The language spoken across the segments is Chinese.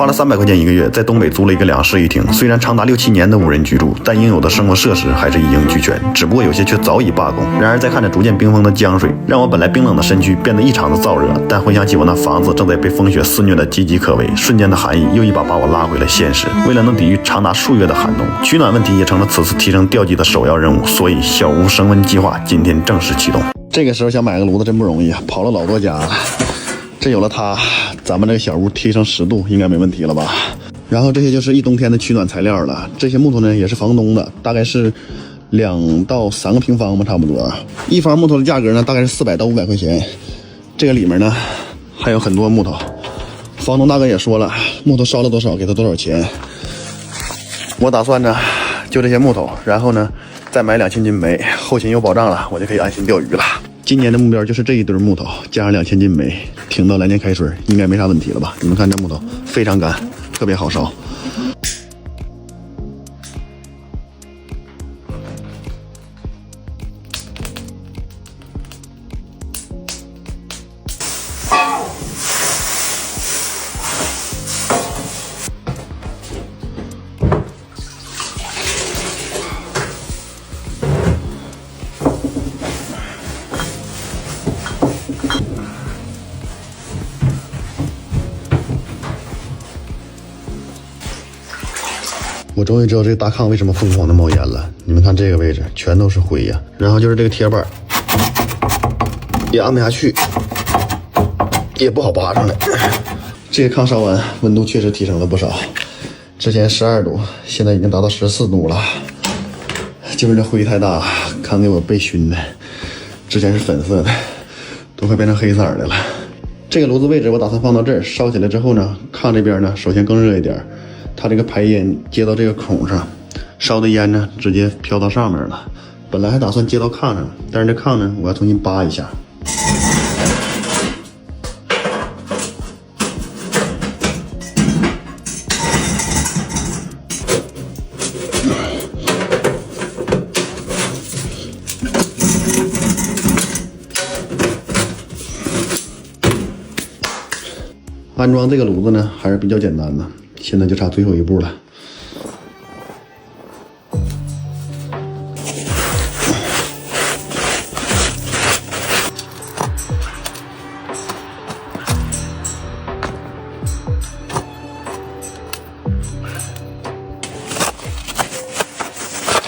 花了300块钱1个月，在东北租了一个2室1厅。虽然长达6、7年的无人居住，但应有的生活设施还是一应俱全，只不过有些却早已罢工。然而，再看着逐渐冰封的江水，让我本来冰冷的身躯变得异常的燥热。但回想起我那房子正在被风雪肆虐的岌岌可危，瞬间的寒意又一把把我拉回了现实。为了能抵御长达数月的寒冬，取暖问题也成了此次提升吊机的首要任务。所以，小屋升温计划今天正式启动。这个时候想买个炉子真不容易啊，跑了老多家了。这有了它，咱们这个小屋提升10度应该没问题了吧？然后这些就是一冬天的取暖材料了。这些木头呢也是房东的，大概是2到3个平方吧，差不多。一方木头的价格呢大概是400到500块钱。这个里面呢还有很多木头。房东大哥也说了，木头烧了多少给他多少钱。我打算呢就这些木头，然后呢再买2000斤煤，后勤有保障了，我就可以安心钓鱼了。今年的目标就是这一堆木头加上2000斤煤，挺到来年开春应该没啥问题了吧？你们看这木头非常干，特别好烧。我终于知道这个大炕为什么疯狂的冒烟了。你们看这个位置全都是灰呀，然后就是这个铁板也按不下去，也不好拔上来。这个炕烧完温度确实提升了不少，之前12度现在已经达到14度了。就是这灰太大，炕给我被熏的，之前是粉色的都快变成黑色的了。这个炉子位置我打算放到这儿，烧起来之后呢，炕这边呢首先更热一点，它这个排烟接到这个孔上，烧的烟呢直接飘到上面了。本来还打算接到炕上，但是这炕呢我要重新扒一下。安装这个炉子呢还是比较简单的，现在就差最后一步了。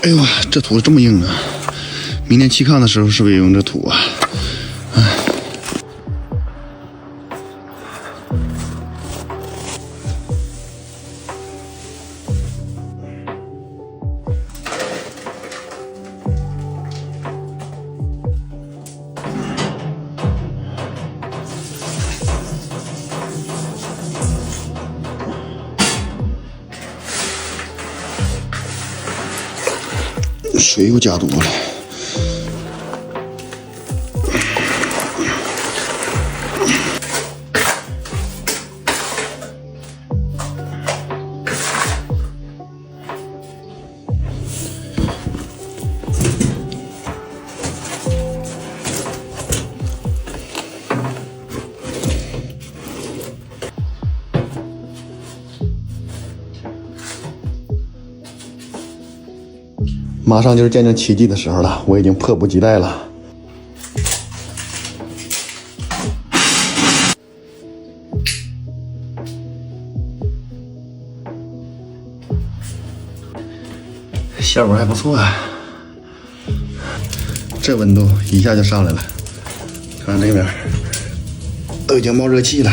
哎呦，这土这么硬啊！明年砌炕的时候是不是也用这土啊？水又加多了，马上就是见证奇迹的时候了，我已经迫不及待了。效果还不错啊，这温度一下就上来了。看这边都已经冒热气了。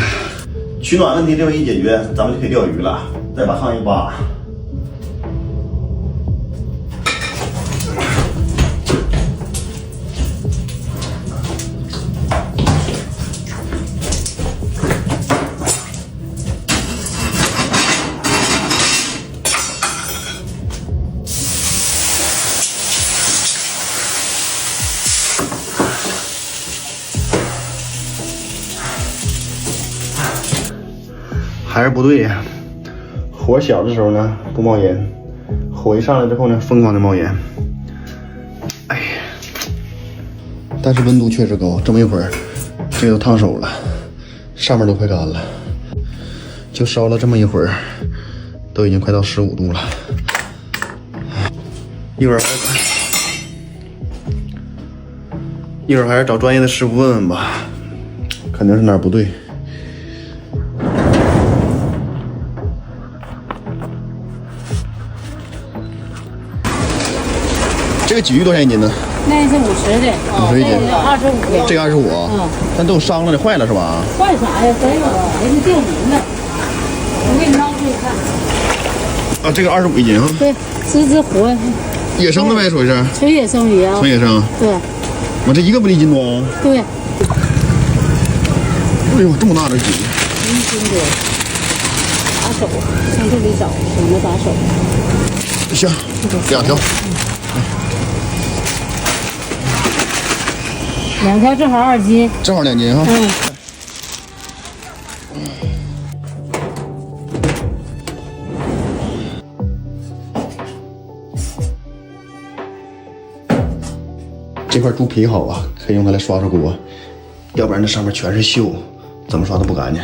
取暖问题这么一解决，咱们就可以钓鱼了。再把炕一扒。还是不对呀，火小的时候呢不冒烟，火一上来之后呢疯狂的冒烟。哎呀，但是温度确实高，这么一会儿这个都烫手了，上面都快干了。就烧了这么一会儿，都已经快到15度了。一会儿还是找专业的师傅问问吧，肯定是哪儿不对。这个鲫鱼多少钱一斤呢？那是50的，50一斤，25的。这个25，但都伤了的，坏了是吧？坏啥呀？真有啊，人家掉鳞了。我给你捞出去看。啊，这个25一斤啊？对，狮子活。野生的呗，属于是。纯野生鱼啊。纯野生。对。我这一个不1斤多啊？对。哎呦，这么大的鲫鱼！1斤多。把手，从这里找，怎么把手？行，2条。2条正好2斤。正好2斤哈。这块猪皮好啊，可以用它来刷刷锅，要不然这上面全是锈，怎么刷都不干净。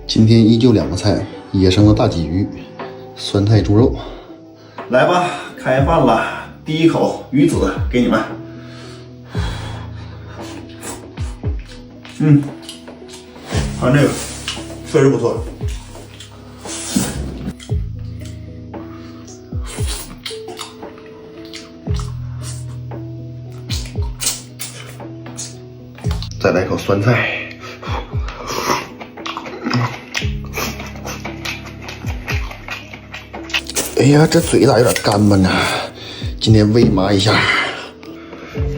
今天依旧2个菜，野生的大鲫鱼，酸菜猪肉。来吧，开饭了！第一口鱼子给你们。看这个，确实不错。再来一口酸菜。哎呀，这嘴咋有点干巴呢？今天喂麻一下，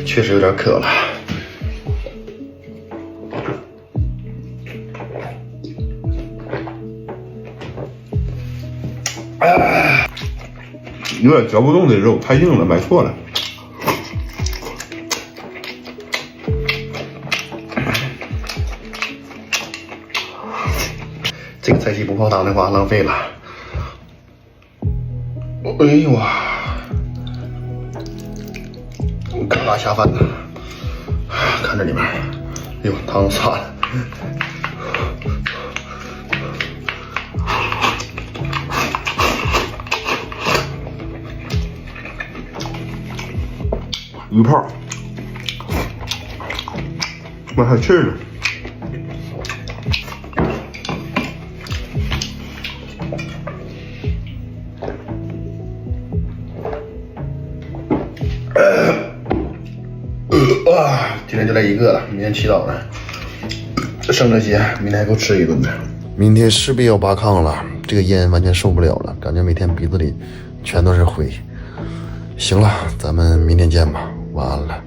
确实有点渴了。有点嚼不动的肉，太硬了，买错了。这个菜系不泡汤的话，浪费了。哎呦啊，嘎嘎下饭呢！看这里面，哎呦，汤洒了。鱼泡，妈还气呢。今天就来1个了，明天祈祷了。剩这些，明天还够吃一顿的。明天势必要拔炕了，这个烟完全受不了了，感觉每天鼻子里全都是灰。行了，咱们明天见吧，晚安了。